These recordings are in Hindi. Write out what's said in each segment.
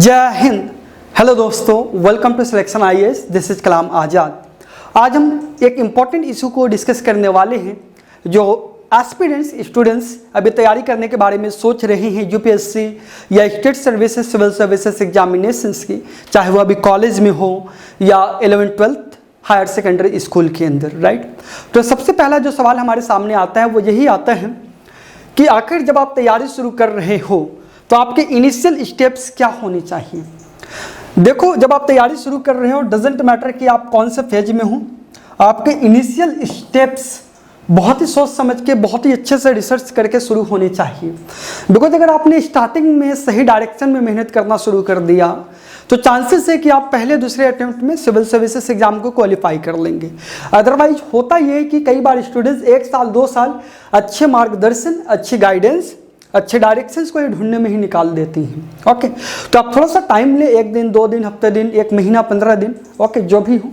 जय हिंद। हेलो दोस्तों, welcome to selection IAS. This is Kalam Azad. आज हम एक इम्पॉर्टेंट इशू को डिस्कस करने वाले हैं जो एस्पिरेंट्स स्टूडेंट्स अभी तैयारी करने के बारे में सोच रहे हैं यूपीएससी या state services civil services examinations की, चाहे वो अभी कॉलेज में हो या 11th-12th हायर सेकेंडरी स्कूल के अंदर, राइट। तो सबसे पहला जो सवाल हमारे सामने आता है वो यही आता है कि आखिर जब आप तैयारी शुरू कर रहे हो तो आपके इनिशियल स्टेप्स क्या होने चाहिए। देखो, जब आप तैयारी शुरू कर रहे हो डजेंट मैटर कि आप कौन से फेज में हो, आपके इनिशियल स्टेप्स बहुत ही सोच समझ के, बहुत ही अच्छे से रिसर्च करके शुरू होने चाहिए। बिकॉज अगर आपने स्टार्टिंग में सही डायरेक्शन में मेहनत करना शुरू कर दिया तो चांसेस है कि आप पहले दूसरे अटेम्प्ट में सिविल सर्विसेज एग्जाम को क्वालिफाई कर लेंगे। अदरवाइज होता यह है कि कई बार स्टूडेंट्स 1 साल 2 साल अच्छे मार्गदर्शन, अच्छी गाइडेंस, अच्छे डायरेक्शंस को ये ढूंढने में ही निकाल देती हैं। ओके, तो आप थोड़ा सा टाइम ले, 1 दिन 2 दिन, हफ्ते दिन, 1 महीना, 15 दिन, ओके, जो भी हो,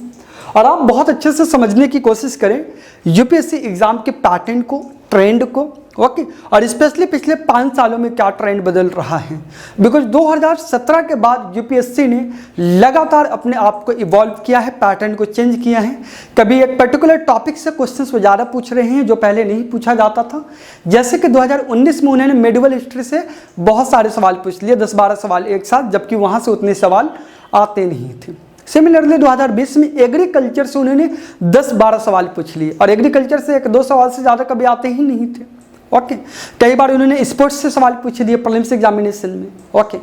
और आप बहुत अच्छे से समझने की कोशिश करें यूपीएससी एग्जाम के पैटर्न को, ट्रेंड को, ओके, और स्पेशली पिछले 5 सालों में क्या ट्रेंड बदल रहा है। बिकॉज 2017 के बाद यूपीएससी ने लगातार अपने आप को इवॉल्व किया है, पैटर्न को चेंज किया है। कभी एक पर्टिकुलर टॉपिक से क्वेश्चंस ज़्यादा पूछ रहे हैं जो पहले नहीं पूछा जाता था। जैसे कि 2019 में उन्होंने मेडिवल हिस्ट्री से बहुत सारे सवाल पूछ लिए, 10-12 सवाल एक साथ, जबकि वहाँ से उतने सवाल आते नहीं थे। सिमिलरली 2020 में एग्रीकल्चर से उन्होंने 10-12 सवाल पूछ लिए, और एग्रीकल्चर से 1-2 सवाल से ज़्यादा कभी आते ही नहीं थे। ओके, कई बार उन्होंने स्पोर्ट्स से सवाल पूछ दिए प्रीलिम्स एग्जामिनेशन में। Okay,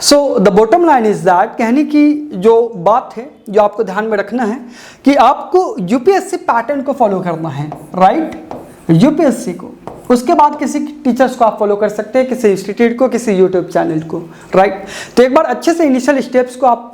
so the bottom line is that, कहने की जो बात है जो आपको ध्यान में रखना है कि आपको यूपीएससी पैटर्न को फॉलो करना है, राइट। यूपीएससी को, उसके बाद किसी टीचर्स को आप फॉलो कर सकते हैं, किसी इंस्टीट्यूट को, किसी यूट्यूब चैनल को, राइट। तो एक बार अच्छे से इनिशियल स्टेप्स को आप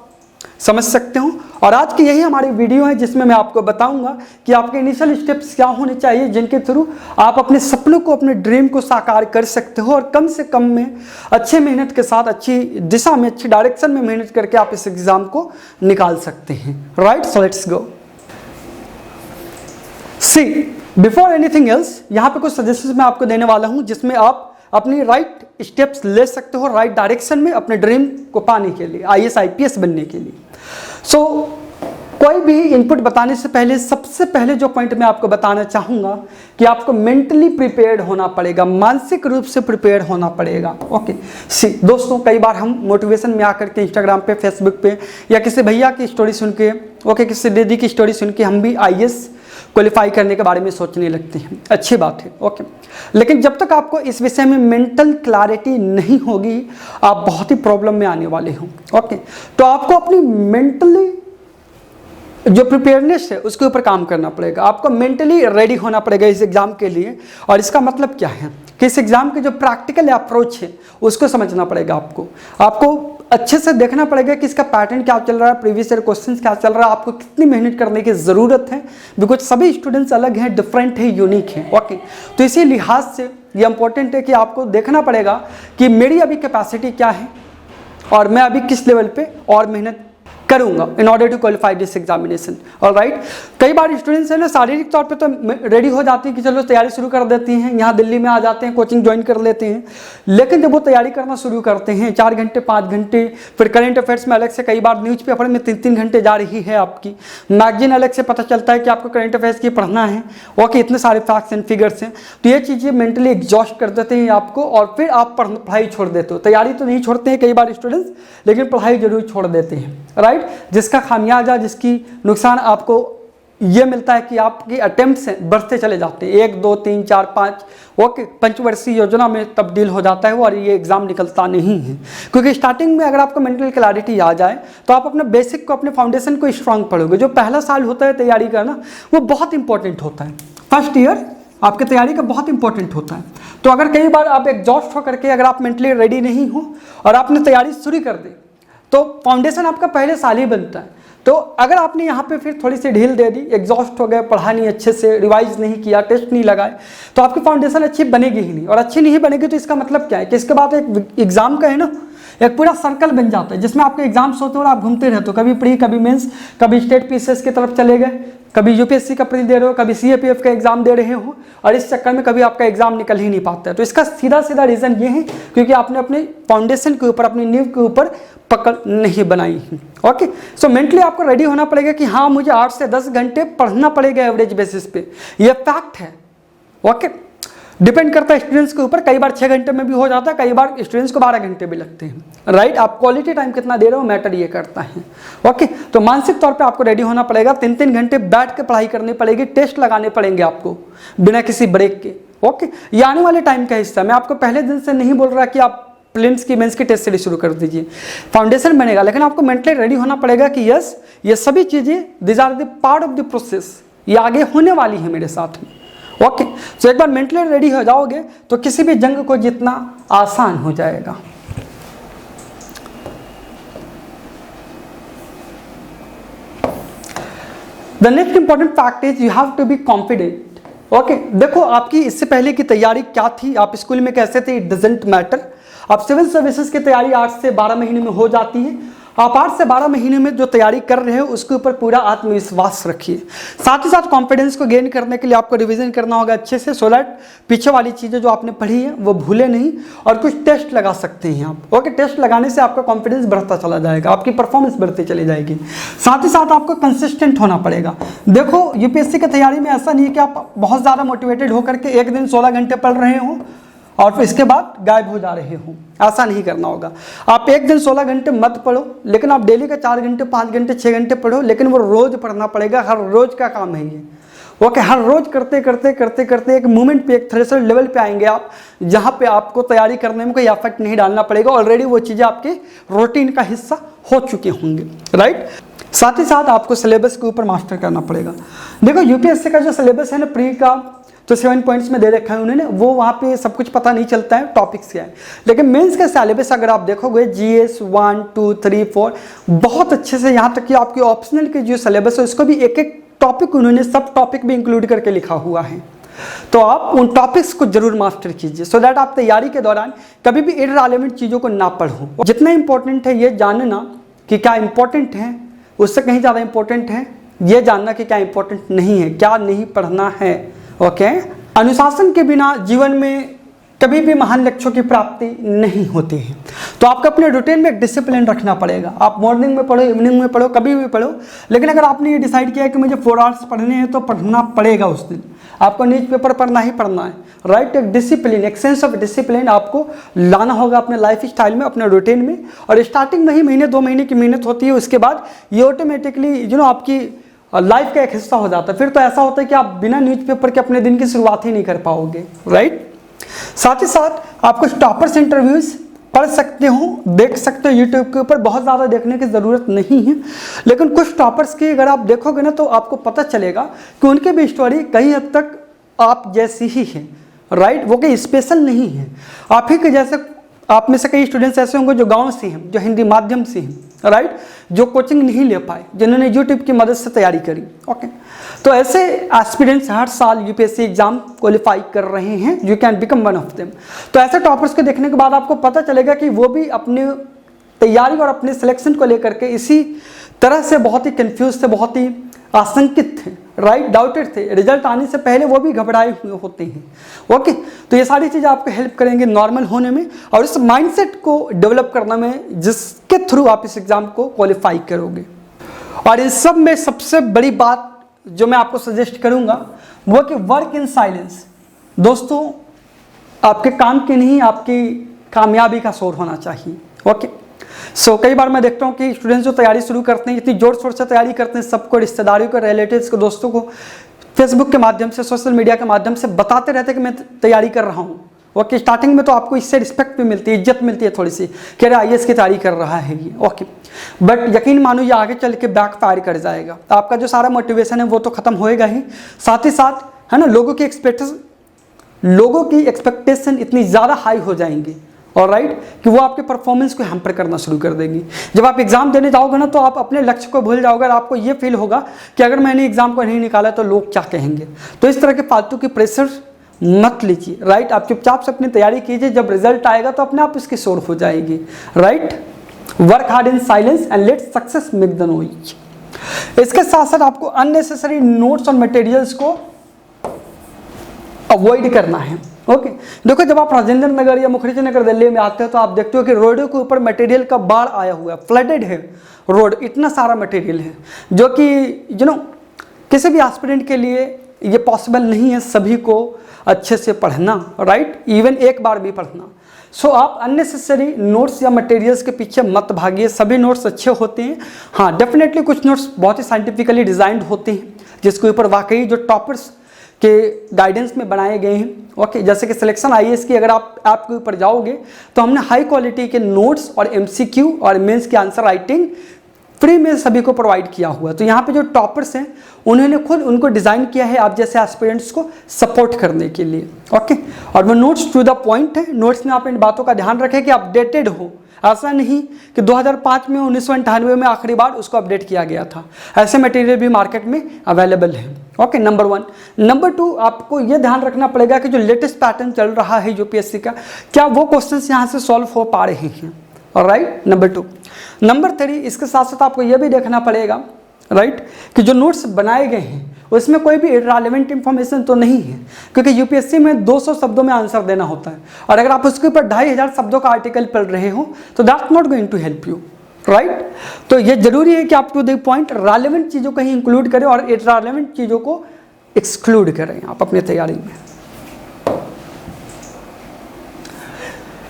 समझ सकते हो, और आज की यही हमारी वीडियो है जिसमें मैं आपको बताऊंगा कि आपके इनिशियल स्टेप्स क्या होने चाहिए जिनके थ्रू आप अपने सपनों को, अपने ड्रीम को साकार कर सकते हो, और कम से कम में अच्छे मेहनत के साथ, अच्छी दिशा में, अच्छी डायरेक्शन में मेहनत करके आप इस एग्जाम को निकाल सकते हैं, right. So let's go. See, before anything else, यहाँ पे कुछ सजेशंस मैं आपको देने वाला हूँ जिसमें आप अपनी राइट स्टेप्स ले सकते हो राइट डायरेक्शन में अपने ड्रीम को पाने के लिए, आईएएस आईपीएस बनने के लिए। सो कोई भी इनपुट बताने से पहले सबसे पहले जो पॉइंट मैं आपको बताना चाहूँगा कि आपको मेंटली प्रिपेयर्ड होना पड़ेगा, मानसिक रूप से प्रिपेयर्ड होना पड़ेगा। ओके, सी दोस्तों, कई बार हम मोटिवेशन में आकर के इंस्टाग्राम पे, फेसबुक पे, या किसी भैया की स्टोरी सुन के, ओके, किसी दीदी की स्टोरी सुन के हम भी आईएएस क्वालिफाई करने के बारे में सोचने लगते हैं। अच्छी बात है, ओके, लेकिन जब तक आपको इस विषय में मेंटल क्लैरिटी नहीं होगी आप बहुत ही प्रॉब्लम में आने वाले हो। ओके, तो आपको अपनी मेंटली जो प्रिपेयरनेस है उसके ऊपर काम करना पड़ेगा, आपको मेंटली रेडी होना पड़ेगा इस एग्जाम के लिए। और इसका मतलब क्या है कि इस एग्जाम के जो प्रैक्टिकल अप्रोच है उसको समझना पड़ेगा। आपको अच्छे से देखना पड़ेगा कि इसका पैटर्न क्या चल रहा है, प्रीवियस ईयर क्वेश्चंस क्या चल रहा है, आपको कितनी मेहनत करने की ज़रूरत है। बिकॉज सभी स्टूडेंट्स अलग हैं, डिफरेंट है, यूनिक है। ओके, तो इसी लिहाज से ये इंपॉर्टेंट है कि आपको देखना पड़ेगा कि मेरी अभी कैपेसिटी क्या है और मैं अभी किस लेवल पे और मेहनत करूंगा in order to qualify this examination. Alright, कई बार स्टूडेंट्स हैं ना शारीरिक तौर पे तो रेडी हो जाती हैं कि चलो तैयारी शुरू कर देती हैं, यहाँ दिल्ली में आ जाते हैं, कोचिंग ज्वाइन कर लेते हैं, लेकिन जब वो तैयारी करना शुरू करते हैं 4 घंटे 5 घंटे, फिर करंट अफेयर्स में अलग से, कई बार न्यूज़पेपर में 3-3 घंटे जा रही है आपकी, मैगजीन अलग से पता चलता है कि आपको करंट अफेयर्स की पढ़ना है। ओके, इतने सारे फैक्ट्स एंड फिगर्स हैं, तो ये चीज़ें मेंटली एग्जॉस्ट कर देते हैं आपको, और फिर आप पढ़ाई छोड़ देते हो। तैयारी तो नहीं छोड़ते हैं कई बार स्टूडेंट्स, लेकिन पढ़ाई जरूर छोड़ देते हैं, राइट। जिसका खामियाजा, जिसकी नुकसान आपको ये मिलता है कि आपकी अटेम्प्ट्स बढ़ते चले जाते हैं, 1 2 3 4 5, ओके, पंचवर्षीय योजना में तब्दील हो जाता है वो, और ये एग्जाम निकलता नहीं है। क्योंकि स्टार्टिंग में अगर आपको मेंटल क्लैरिटी आ जाए तो आप अपने बेसिक को, अपने फाउंडेशन को स्ट्रांग पढ़ोगे। जो पहला साल होता है तैयारी करना वो बहुत इंपॉर्टेंट होता है, फर्स्ट ईयर आपके तैयारी का बहुत इंपॉर्टेंट होता है। तो अगर कई बार आप एग्जॉस्ट होकर के अगर आप मेंटली रेडी नहीं हो और आपने तैयारी शुरू कर दी तो फाउंडेशन आपका पहले साल ही बनता है। तो अगर आपने यहाँ पे फिर थोड़ी सी ढील दे दी, एग्जॉस्ट हो गए, पढ़ा नहीं अच्छे से, रिवाइज नहीं किया, टेस्ट नहीं लगाए, तो आपकी फाउंडेशन अच्छी बनेगी ही नहीं, और अच्छी नहीं बनेगी तो इसका मतलब क्या है कि इसके बाद एक एग्जाम का है ना, एक पूरा सर्कल बन जाता है जिसमें आपके एग्जाम्स होते हैं और आप घूमते रहते हो, कभी प्री, कभी मेंस, कभी स्टेट पीसीएस की तरफ चले गए, कभी यूपीएससी का प्री दे रहे हो, कभी सीएपीएफ का एग्जाम दे रहे हो, और इस चक्कर में कभी आपका एग्जाम निकल ही नहीं पाता है। तो इसका सीधा सीधा रीज़न ये है क्योंकि आपने अपने फाउंडेशन के ऊपर, अपनी नींव के ऊपर पकड़ नहीं बनाई है। ओके, सो मेंटली आपको रेडी होना पड़ेगा कि हाँ मुझे 8 से 10 घंटे पढ़ना पड़ेगा एवरेज बेसिस पे, ये फैक्ट है। ओके, डिपेंड करता है स्टूडेंट्स के ऊपर, कई बार 6 घंटे में भी हो जाता है, कई बार स्टूडेंट्स को 12 घंटे भी लगते हैं, राइट। आप क्वालिटी टाइम कितना दे रहे हो मैटर ये करता है। ओके, तो मानसिक तौर पे आपको रेडी होना पड़ेगा, 3-3 घंटे बैठ के पढ़ाई करनी पड़ेगी, टेस्ट लगाने पड़ेंगे आपको बिना किसी ब्रेक के। ओके, ये आने वाले टाइम का हिस्सा, मैं आपको पहले दिन से नहीं बोल रहा कि आप प्रीलिम्स की, मेंस की टेस्ट सीरीज शुरू कर दीजिए, फाउंडेशन बनेगा, लेकिन आपको मेंटली रेडी होना पड़ेगा कि यस ये सभी चीज़ें this are the part of the process, ये आगे होने वाली है मेरे साथ में। ओके, तो एक बार मेंटली रेडी हो जाओगे तो किसी भी जंग को जीतना आसान हो जाएगा। The next important fact is you have to be confident. Okay, देखो आपकी इससे पहले की तैयारी क्या थी, आप स्कूल में कैसे थे, इट डजंट मैटर। आप सिविल सर्विसेज की तैयारी 8 से 12 महीने में हो जाती है। आप 8 से 12 महीने में जो तैयारी कर रहे हो उसके ऊपर पूरा आत्मविश्वास रखिए। साथ ही साथ कॉन्फिडेंस को गेन करने के लिए आपको रिवीजन करना होगा अच्छे से, सो दैट पीछे वाली चीज़ें जो आपने पढ़ी है वो भूले नहीं। और कुछ टेस्ट लगा सकते हैं आप। ओके, टेस्ट लगाने से आपका कॉन्फिडेंस बढ़ता चला जाएगा, आपकी परफॉर्मेंस बढ़ती चली जाएगी। साथ ही साथ आपको कंसिस्टेंट होना पड़ेगा। देखो यूपीएससी की तैयारी में ऐसा नहीं है कि आप बहुत ज़्यादा मोटिवेटेड होकर के एक दिन 16 घंटे पढ़ रहे हो और फिर इसके बाद गायब हो जा रहे हो, ऐसा नहीं करना होगा। आप एक दिन 16 घंटे मत पढ़ो, लेकिन आप डेली का 4 घंटे, 5 घंटे, 6 घंटे पढ़ो, लेकिन वो रोज पढ़ना पड़ेगा, हर रोज का काम है ये। ओके, हर रोज करते करते करते करते एक मोमेंट पे, एक थ्रेशोल्ड लेवल पे आएंगे आप, जहाँ पे आपको तैयारी करने में कोई एफर्ट नहीं डालना पड़ेगा, ऑलरेडी वो चीज़ें आपके रूटीन का हिस्सा हो चुके होंगे, राइट। साथ ही साथ आपको सिलेबस के ऊपर मास्टर करना पड़ेगा। देखो यूपीएससी का जो सिलेबस है ना, प्री का तो 7 पॉइंट्स में दे रखा है उन्होंने, वो वहाँ पे सब कुछ पता नहीं चलता है टॉपिक्स क्या है। लेकिन मेंस का सिलेबस अगर आप देखोगे जीएस 1, 2, 3, 4 बहुत अच्छे से, यहाँ तक कि आपकी ऑप्शनल की जो सिलेबस है उसको भी एक एक टॉपिक उन्होंने सब टॉपिक भी इंक्लूड करके लिखा हुआ है। तो आप उन टॉपिक्स को जरूर मास्टर कीजिए, सो दैट आप तैयारी के दौरान कभी भी इररिलेवेंट चीज़ों को ना पढ़ो। जितना इंपॉर्टेंट है ये जानना कि क्या इंपॉर्टेंट है, उससे कहीं ज़्यादा इंपॉर्टेंट है ये जानना कि क्या इंपॉर्टेंट नहीं है, क्या नहीं पढ़ना है। ओके, अनुशासन के बिना जीवन में कभी भी महान लक्ष्यों की प्राप्ति नहीं होती है। तो आपको अपने रूटीन में एक डिसिप्लिन रखना पड़ेगा। आप मॉर्निंग में पढ़ो, इवनिंग में पढ़ो, कभी भी पढ़ो, लेकिन अगर आपने ये डिसाइड किया है कि मुझे 4 आवर्स पढ़ने हैं तो पढ़ना पड़ेगा उस दिन, आपको न्यूज़पेपर पढ़ना ही पढ़ना है, राइट। एक डिसिप्लिन, एक सेंस ऑफ डिसिप्लिन आपको लाना होगा अपने लाइफ स्टाइल में, अपने रूटीन में। और स्टार्टिंग में ही महीने 2 महीने की मेहनत होती है, उसके बाद ये ऑटोमेटिकली आपकी लाइफ का एक हिस्सा हो जाता है। फिर तो ऐसा होता है कि आप बिना न्यूज़पेपर के अपने दिन की शुरुआत ही नहीं कर पाओगे, राइट। साथ ही साथ आप कुछ टॉपर्स इंटरव्यूज पढ़ सकते हो, देख सकते हो यूट्यूब के ऊपर, बहुत ज़्यादा देखने की ज़रूरत नहीं है, लेकिन कुछ टॉपर्स की अगर आप देखोगे ना तो आपको पता चलेगा कि उनकी भी स्टोरी कई हद तक आप जैसी ही है, राइट। वो कहीं स्पेशल नहीं है, आप ही के जैसे। आप में से कई स्टूडेंट्स ऐसे होंगे जो गांव से हैं, जो हिंदी माध्यम से हैं, राइट, जो कोचिंग नहीं ले पाए, जिन्होंने यूट्यूब की मदद से तैयारी करी। ओके, तो ऐसे एस्पिरेंट्स हर साल यूपीएससी एग्जाम क्वालिफाई कर रहे हैं, you can become one of them. तो ऐसे टॉपर्स को देखने के बाद आपको पता चलेगा कि वो भी अपने तैयारी और अपने सिलेक्शन को लेकर के इसी तरह से बहुत ही कंफ्यूज थे, बहुत ही आशंकित थे, राइट, डाउटेड थे। रिजल्ट आने से पहले वो भी घबराए हुए होते हैं। ओके, तो ये सारी चीज़ें आपको हेल्प करेंगे नॉर्मल होने में और इस माइंडसेट को डेवलप करने में, जिसके थ्रू आप इस एग्ज़ाम को क्वालिफाई करोगे। और इन सब में सबसे बड़ी बात जो मैं आपको सजेस्ट करूंगा वो कि वर्क इन साइलेंस। दोस्तों, आपके काम की नहीं, आपकी कामयाबी का शोर होना चाहिए। ओके, सो कई बार मैं देखता हूँ कि स्टूडेंट्स जो तैयारी शुरू करते हैं, इतनी जोर शोर से तैयारी करते हैं, सबको, रिश्तेदारियों को, रिलेटिव्स को, दोस्तों को फेसबुक के माध्यम से, सोशल मीडिया के माध्यम से बताते रहते हैं कि मैं तैयारी कर रहा हूँ। ओके, स्टार्टिंग में तो आपको इससे रिस्पेक्ट भी मिलती है, इज्जत मिलती है थोड़ी सी, कि अरे IAS की तैयारी कर रहा है ये। ओके, बट यकीन मानो ये आगे चल के बैक फायर कर जाएगा। आपका जो सारा मोटिवेशन है वो तो खत्म होएगा ही, साथ ही साथ है ना लोगों की एक्सपेक्टेशन इतनी ज़्यादा हाई हो जाएंगी, और राइट, कि वो आपके परफॉर्मेंस को हैम्पर करना शुरू कर देगी। जब आप एग्जाम देने जाओगे ना तो आप अपने लक्ष्य को भूल जाओगे और आपको ये फील होगा कि अगर मैंने एग्जाम को नहीं निकाला तो लोग क्या कहेंगे। तो इस तरह के फालतू के प्रेशर मत लीजिए, राइट। आप चुपचाप से अपनी तैयारी कीजिए, जब रिजल्ट आएगा तो अपने आप उसकी शोर हो जाएगी, right. Work hard in silence and let success make the noise. इसके साथ साथ आपको अननेसेसरी नोट्स और मटेरियल्स को अवॉइड करना है। ओके, देखो जब आप राजेंद्र नगर या मुखर्जी नगर दिल्ली में आते हैं तो आप देखते हो कि रोडों के ऊपर मटेरियल का बाढ़ आया हुआ है, फ्लडेड है रोड, इतना सारा मटेरियल है जो कि किसी भी एस्पिरेंट के लिए ये पॉसिबल नहीं है सभी को अच्छे से पढ़ना, राइट, इवन एक बार भी पढ़ना। सो आप अननेसेसरी नोट्स या मटेरियल्स के पीछे मत भागिए, सभी नोट्स अच्छे होते हैं। हाँ, डेफिनेटली कुछ नोट्स बहुत ही साइंटिफिकली डिजाइंड होते हैं जिसके ऊपर वाकई जो टॉपर्स के गाइडेंस में बनाए गए हैं। ओके, जैसे कि सिलेक्शन आईएएस की अगर आप ऐप के ऊपर जाओगे तो हमने हाई क्वालिटी के नोट्स और एमसीक्यू और मेंस की आंसर राइटिंग फ्री में सभी को प्रोवाइड किया हुआ है। तो यहाँ पे जो टॉपर्स हैं उन्होंने खुद उनको डिज़ाइन किया है आप जैसे एस्पिरेंट्स को सपोर्ट करने के लिए। ओके, और वो नोट्स टू द पॉइंट है, नोट्स में आप इन बातों का ध्यान रखें कि अपडेटेड हो। ऐसा नहीं कि 2005 में 1998 में आखिरी बार उसको अपडेट किया गया था, ऐसे मटेरियल भी मार्केट में अवेलेबल है। Okay, number 1। नंबर 2, आपको ये ध्यान रखना पड़ेगा कि जो लेटेस्ट पैटर्न चल रहा है यूपीएससी का, क्या वो क्वेश्चंस यहाँ से सॉल्व हो पा रहे हैं, राइट, नंबर 2। नंबर 3, इसके साथ साथ आपको यह भी देखना पड़ेगा, राइट, कि जो नोट्स बनाए गए हैं उसमें कोई भी इररिलेवेंट इंफॉर्मेशन तो नहीं है, क्योंकि यूपीएससी में 200 शब्दों में आंसर देना होता है और अगर आप उसके ऊपर 2500 शब्दों का आर्टिकल पढ़ रहे हो तो that's not going to help you, right. तो ये जरूरी है कि आप टू द पॉइंट रेलेवेंट चीज़ों को ही इंक्लूड करें और इररिलेवेंट चीज़ों को एक्सक्लूड करें आप अपनी तैयारी में।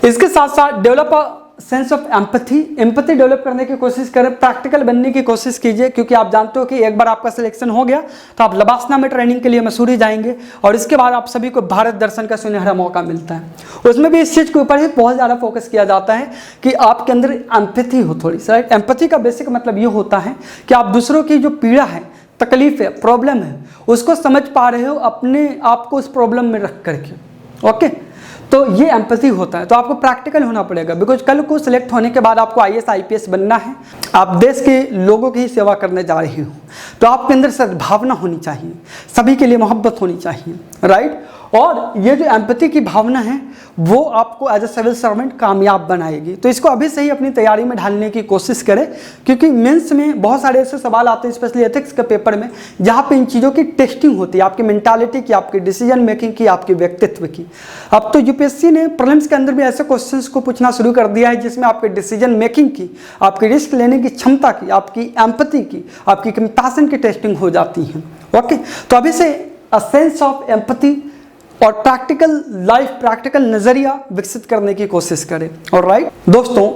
इसके साथ साथ develop sense of empathy develop करने की कोशिश करें, प्रैक्टिकल बनने की कोशिश कीजिए, क्योंकि आप जानते हो कि एक बार आपका सिलेक्शन हो गया तो आप लबासना में ट्रेनिंग के लिए मसूरी जाएंगे और इसके बाद आप सभी को भारत दर्शन का सुनहरा मौका मिलता है। उसमें भी इस चीज़ के ऊपर ही बहुत ज़्यादा फोकस किया जाता है कि आपके अंदर एम्पैथी हो थोड़ी सी, राइट। एम्पैथी का बेसिक मतलब ये होता है कि आप दूसरों की जो पीड़ा है, तकलीफ है, प्रॉब्लम है, उसको समझ पा रहे हो अपने आप को उस प्रॉब्लम में रख करके। ओके, तो ये एम्पैथी होता है। तो आपको प्रैक्टिकल होना पड़ेगा, बिकॉज कल को सिलेक्ट होने के बाद आपको आईएएस आईपीएस बनना है, आप देश के लोगों की ही सेवा करने जा रहे हो, तो आपके अंदर सद्भावना होनी चाहिए, सभी के लिए मोहब्बत होनी चाहिए, राइट। और ये जो एम्पैथी की भावना है वो आपको एज ए सिविल सर्वेंट कामयाब बनाएगी। तो इसको अभी से ही अपनी तैयारी में ढालने की कोशिश करें, क्योंकि मेंस में बहुत सारे ऐसे सवाल आते हैं, स्पेशली एथिक्स के पेपर में, जहाँ पे इन चीज़ों की टेस्टिंग होती है, आपकी मेंटालिटी की, आपकी डिसीजन मेकिंग की, आपके व्यक्तित्व की। अब तो यूपीएससी ने प्रीलिम्स के अंदर भी ऐसे क्वेश्चंस को पूछना शुरू कर दिया है जिसमें आपके डिसीजन मेकिंग की, आपकी रिस्क लेने की क्षमता की, आपकी एम्पैथी की, आपकी कंपैशन की टेस्टिंग हो जाती है। ओके, तो अभी से अ सेंस ऑफ एम्पैथी और प्रैक्टिकल लाइफ, प्रैक्टिकल नजरिया विकसित करने की कोशिश करें। और राइट दोस्तों,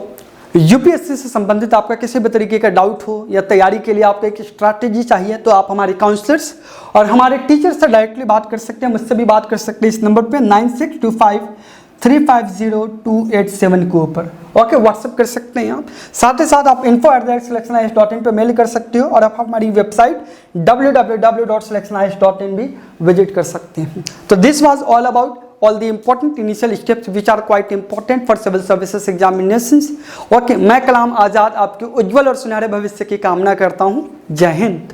यूपीएससी से संबंधित आपका किसी भी तरीके का डाउट हो या तैयारी के लिए आपको एक स्ट्रैटेजी चाहिए तो आप हमारे काउंसलर्स और हमारे टीचर से डायरेक्टली बात कर सकते हैं, मुझसे भी बात कर सकते हैं इस नंबर पे 9625350287 के ऊपर। ओके, व्हाट्सअप कर सकते हैं आप। साथ ही साथ आप info@selectionis.in पे मेल कर सकते हो और आप हमारी वेबसाइट www.selectionis.in भी विजिट कर सकते हैं। तो this was all about all the important initial steps which are quite important for civil services examinations। Okay, मैं कलाम आज़ाद आपके उज्जवल और सुनहरे भविष्य की कामना करता हूँ। जय हिंद।